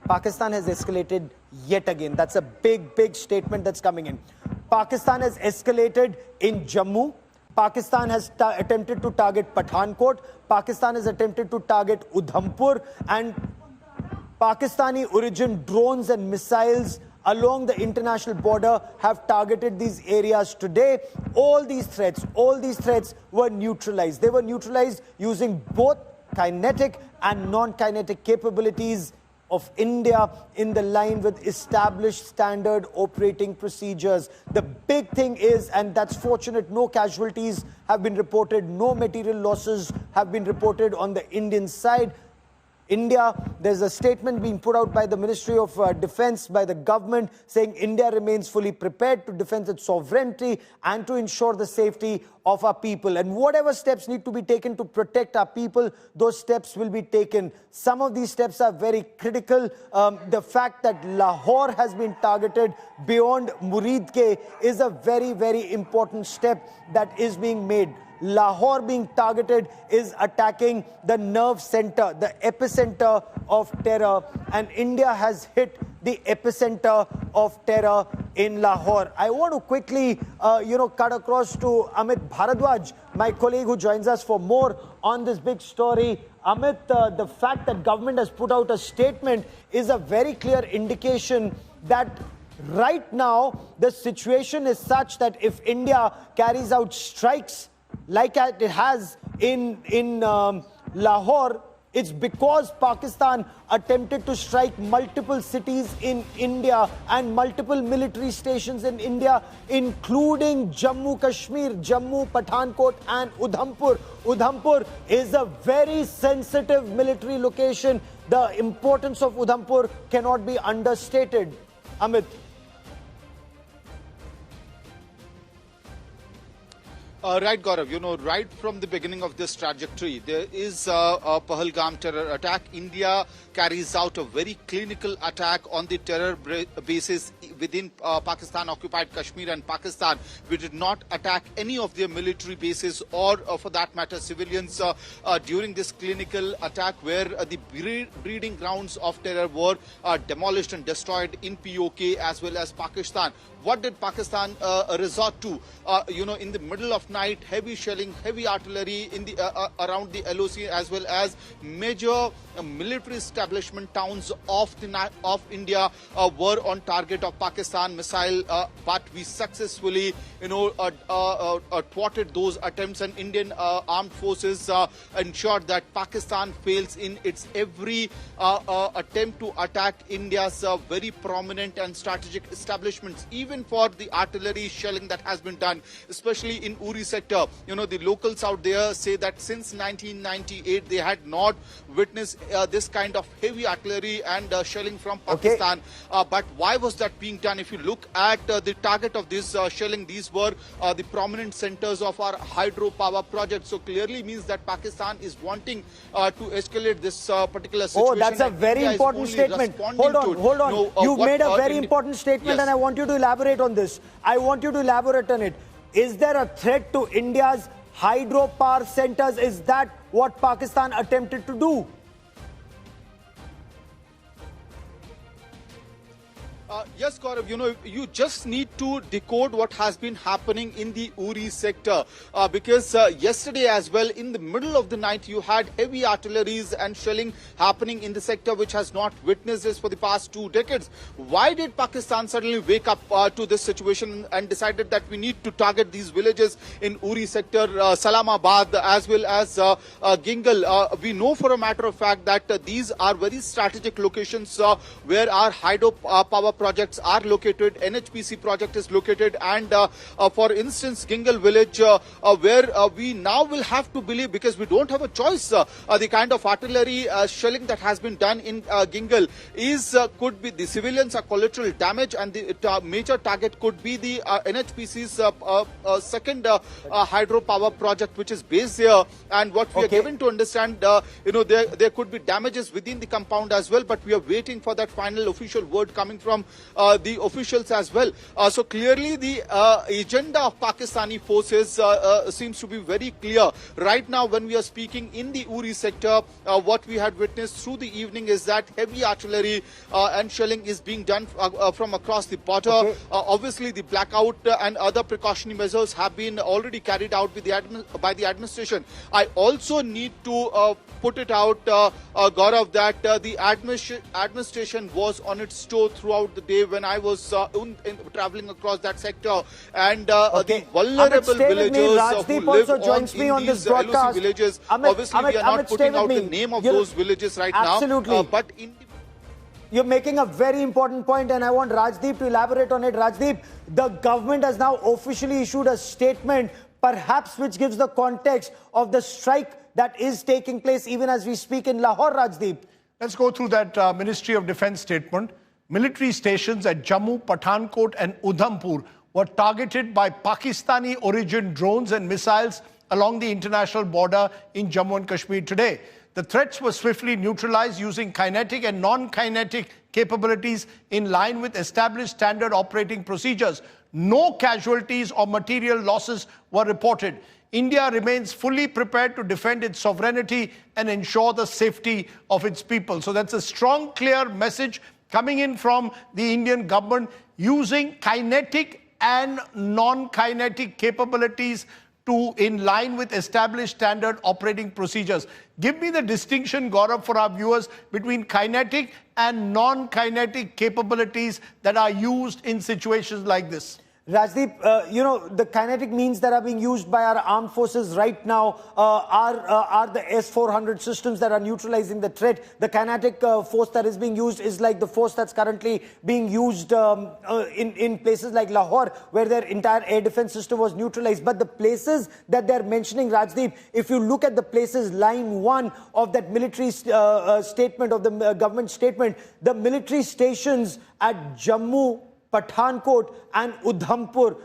Pakistan has escalated yet again. That's a big statement that's coming in. Pakistan has escalated in Jammu. Pakistan has attempted to target Pathankot. Pakistan has attempted to target Udhampur. And Pakistani origin drones and missiles along the international border have targeted these areas today. All these threats were neutralized. They were neutralized using both kinetic and non-kinetic capabilities of India in the line with established standard operating procedures. The big thing is, and that's fortunate, no casualties have been reported, no material losses have been reported on the Indian side. India, there's a statement being put out by the Ministry of Defense, by the government, saying India remains fully prepared to defend its sovereignty and to ensure the safety of our people. And whatever steps need to be taken to protect our people, those steps will be taken. Some of these steps are very critical. The fact that Lahore has been targeted beyond Muridke is a very important step that is being made. Lahore being targeted is attacking the nerve center, the epicenter of terror, and India has hit the epicenter of terror in Lahore. I want to quickly, cut across to Amit Bharadwaj, my colleague who joins us for more on this big story. Amit, the fact that government has put out a statement is a very clear indication that right now the situation is such that if India carries out strikes like it has in Lahore, it's because Pakistan attempted to strike multiple cities in India and multiple military stations in India, including Jammu Kashmir, Jammu, Pathankot and Udhampur. Udhampur is a very sensitive military location. The importance of Udhampur cannot be understated. Amit. Right, Gaurav. Right from the beginning of this trajectory, there is a Pahalgam terror attack. India carries out a very clinical attack on the terror bases within Pakistan-occupied Kashmir and Pakistan. We did not attack any of their military bases or, for that matter, civilians during this clinical attack where the breeding grounds of terror were demolished and destroyed in POK as well as Pakistan. What did Pakistan resort to? In the middle of night, heavy shelling, heavy artillery in the around the LOC as well as major military establishment towns of India were on target of Pakistan missile, but we successfully thwarted those attempts, and Indian armed forces ensured that Pakistan fails in its every attempt to attack India's very prominent and strategic establishments, even for the artillery shelling that has been done, especially in Uri sector. The locals out there say that since 1998 they had not witnessed this kind of heavy artillery and shelling from Pakistan. But why was that being done? If you look at the target of this shelling, these were the prominent centers of our hydropower project. So clearly means that Pakistan is wanting to escalate this particular situation. Oh, that's a very important statement. Hold on. You made a very important statement, yes. And I want you to elaborate on this. I want you to elaborate on it. Is there a threat to India's hydropower centers? Is that what Pakistan attempted to do? Yes, Gaurav, you just need to decode what has been happening in the Uri sector because yesterday as well, in the middle of the night, you had heavy artilleries and shelling happening in the sector, which has not witnessed this for the past 2 decades. Why did Pakistan suddenly wake up to this situation and decided that we need to target these villages in Uri sector, Salamabad, as well as Gingal? We know for a matter of fact that these are very strategic locations where our hydropower projects are located, NHPC project is located, and for instance, Gingal village, where we now will have to believe, because we don't have a choice, the kind of artillery shelling that has been done in Gingal could be the civilians are collateral damage, and the major target could be the NHPC's second hydropower project, which is based here. And what we are given to understand, there could be damages within the compound as well, but we are waiting for that final official word coming from the officials as well. So clearly the agenda of Pakistani forces seems to be very clear. Right now when we are speaking in the Uri sector, what we had witnessed through the evening is that heavy artillery and shelling is being done from across the border. Okay. Obviously the blackout and other precautionary measures have been already carried out by the administration. I also need to put it out, Gaurav, that the administration was on its toe throughout the day when I was traveling across that sector, and the vulnerable villagers who live on these LOC villages. Obviously, we are not putting out the name of those villages right now, but in you're making a very important point, and I want Rajdeep to elaborate on it. Rajdeep, the government has now officially issued a statement, perhaps which gives the context of the strike that is taking place even as we speak in Lahore, Rajdeep. Let's go through that Ministry of Defence statement. Military stations at Jammu, Pathankot and Udhampur were targeted by Pakistani origin drones and missiles along the international border in Jammu and Kashmir today. The threats were swiftly neutralized using kinetic and non-kinetic capabilities in line with established standard operating procedures. No casualties or material losses were reported. India remains fully prepared to defend its sovereignty and ensure the safety of its people. So that's a strong, clear message coming in from the Indian government, using kinetic and non-kinetic capabilities in line with established standard operating procedures. Give me the distinction, Gaurav, for our viewers between kinetic and non-kinetic capabilities that are used in situations like this. Rajdeep, you know, the kinetic means that are being used by our armed forces right now are the S-400 systems that are neutralizing the threat. The kinetic force that is being used is like the force that's currently being used in places like Lahore, where their entire air defense system was neutralized. But the places that they're mentioning, Rajdeep, if you look at the places, line 1 of that military statement, of the government statement, the military stations at Jammu, Pathankot and Udhampur,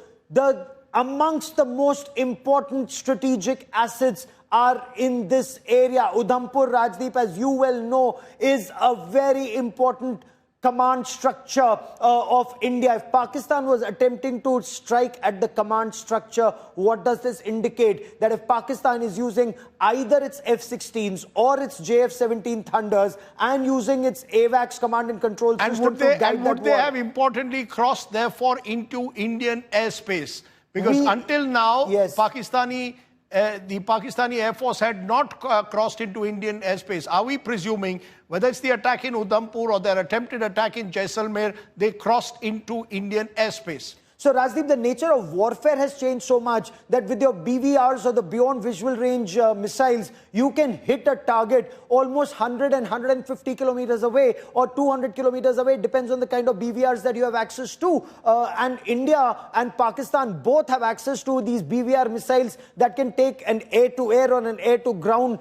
amongst the most important strategic assets are in this area. Udhampur, Rajdeep, as you well know, is a very important command structure of India. If Pakistan was attempting to strike at the command structure, what does this indicate? That if Pakistan is using either its F-16s or its JF-17 Thunders and using its AWACS command and control system to guide that war. Would they have importantly crossed, therefore, into Indian airspace? Because until now, yes, the Pakistani Air Force had not crossed into Indian airspace. Are we presuming, whether it's the attack in Udhampur or their attempted attack in Jaisalmer, they crossed into Indian airspace? So, Rajdeep, the nature of warfare has changed so much that with your BVRs or the beyond visual range missiles, you can hit a target almost 100 and 150 kilometers away or 200 kilometers away. It depends on the kind of BVRs that you have access to. And India and Pakistan both have access to these BVR missiles that can take an air-to-air or an air-to-ground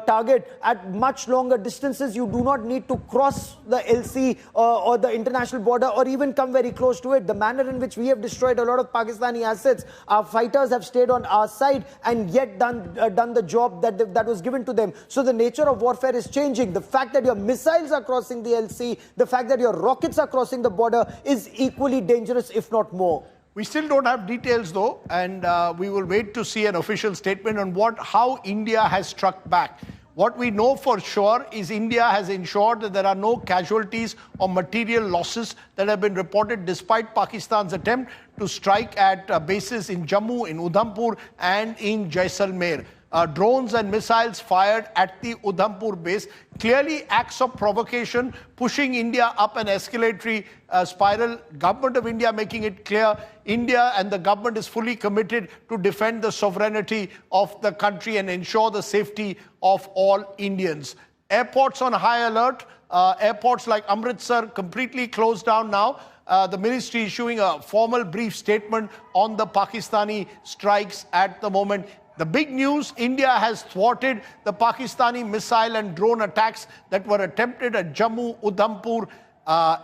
target at much longer distances. You do not need to cross the LC or the international border or even come very close to it. The manner in which we have destroyed a lot of Pakistani assets, our fighters have stayed on our side and yet done the job that was given to them. So the nature of warfare is changing. The fact that your missiles are crossing the LC, the fact that your rockets are crossing the border is equally dangerous, if not more. We still don't have details though, and we will wait to see an official statement on how India has struck back. What we know for sure is India has ensured that there are no casualties or material losses that have been reported despite Pakistan's attempt to strike at bases in Jammu, in Udhampur and in Jaisalmer. Drones and missiles fired at the Udhampur base, clearly acts of provocation, pushing India up an escalatory spiral. Government of India making it clear, India and the government is fully committed to defend the sovereignty of the country and ensure the safety of all Indians. Airports on high alert. Airports like Amritsar completely closed down now. The ministry issuing a formal brief statement on the Pakistani strikes at the moment. The big news, India has thwarted the Pakistani missile and drone attacks that were attempted at Jammu, Udhampur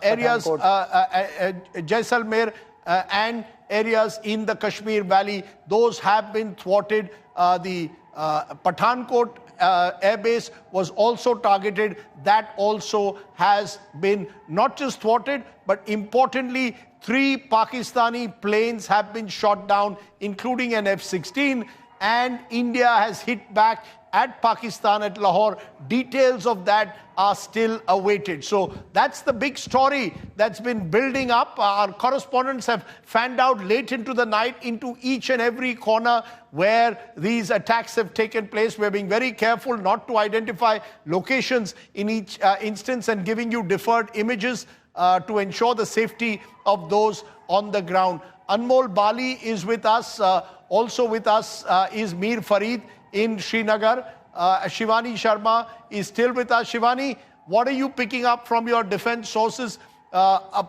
areas, Jaisalmer and areas in the Kashmir Valley. Those have been thwarted. The Pathankot airbase was also targeted. That also has been not just thwarted, but importantly, 3 Pakistani planes have been shot down, including an F-16, and India has hit back at Pakistan at Lahore. Details of that are still awaited. So that's the big story that's been building up. Our correspondents have fanned out late into the night into each and every corner where these attacks have taken place. We're being very careful not to identify locations in each instance and giving you deferred images to ensure the safety of those on the ground. Anmol Bali is with us. Also with us is Mir Farid in Srinagar. Shivani Sharma is still with us. Shivani, what are you picking up from your defense sources,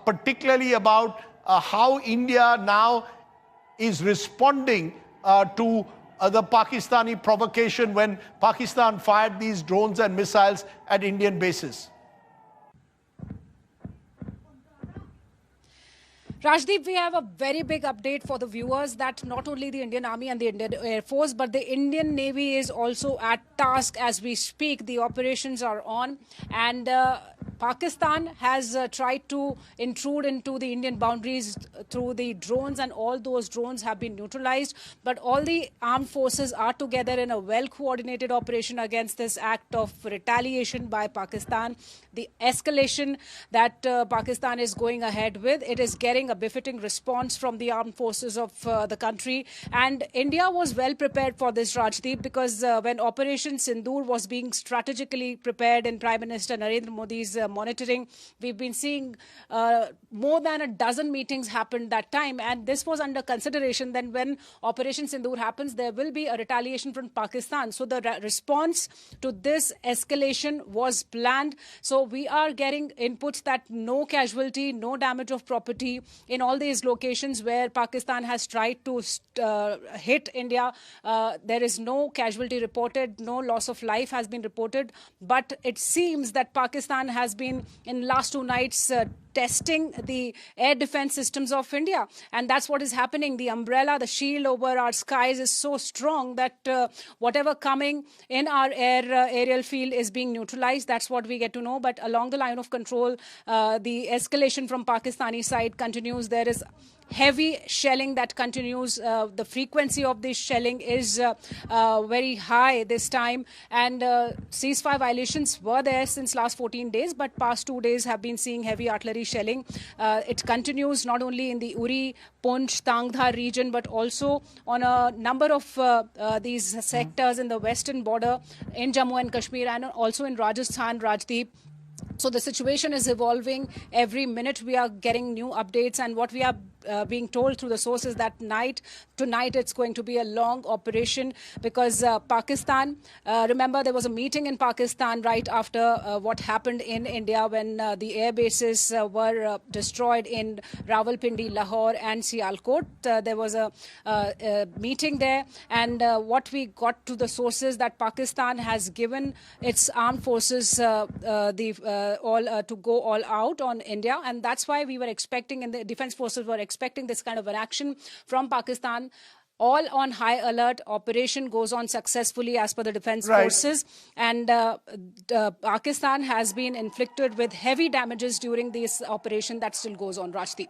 particularly about how India now is responding to the Pakistani provocation when Pakistan fired these drones and missiles at Indian bases? Rajdeep, we have a very big update for the viewers that not only the Indian Army and the Indian Air Force, but the Indian Navy is also at task as we speak. The operations are on, and Pakistan has tried to intrude into the Indian boundaries through the drones, and all those drones have been neutralized. But all the armed forces are together in a well-coordinated operation against this act of retaliation by Pakistan. The escalation that Pakistan is going ahead with, it is getting a befitting response from the armed forces of the country. And India was well prepared for this, Rajdeep, because when Operation Sindoor was being strategically prepared in Prime Minister Narendra Modi's monitoring, we've been seeing more than a dozen meetings happened that time, and this was under consideration. Then when Operation Sindoor happens, there will be a retaliation from Pakistan. So the response to this escalation was planned. So we are getting inputs that no casualty, no damage of property in all these locations where Pakistan has tried to hit India. There is no casualty reported, no loss of life has been reported, but it seems that Pakistan has been in last 2 nights testing the air defense systems of India. And that's what is happening. The umbrella, the shield over our skies is so strong that whatever coming in our aerial field is being neutralized. That's what we get to know. But along the line of control, the escalation from Pakistani side continues. There is heavy shelling that continues. The frequency of this shelling is very high this time, and ceasefire violations were there since last 14 days, but past 2 days have been seeing heavy artillery shelling. It continues not only in the Uri, Poonch, Tangdhar region, but also on a number of these sectors in the western border in Jammu and Kashmir, and also in Rajasthan, Rajdeep. So the situation is evolving. Every minute we are getting new updates, and what we are being told through the sources that tonight it's going to be a long operation, because Pakistan, remember there was a meeting in Pakistan right after what happened in India when the air bases were destroyed in Rawalpindi, Lahore and Sialkot. There was a meeting there, and what we got to the sources that Pakistan has given its armed forces to go all out on India, and that's why we were expecting, and the defense forces were expecting this kind of an action from Pakistan. All on high alert. Operation goes on successfully as per the defense forces, and Pakistan has been inflicted with heavy damages during this operation that still goes on, Rajdeep.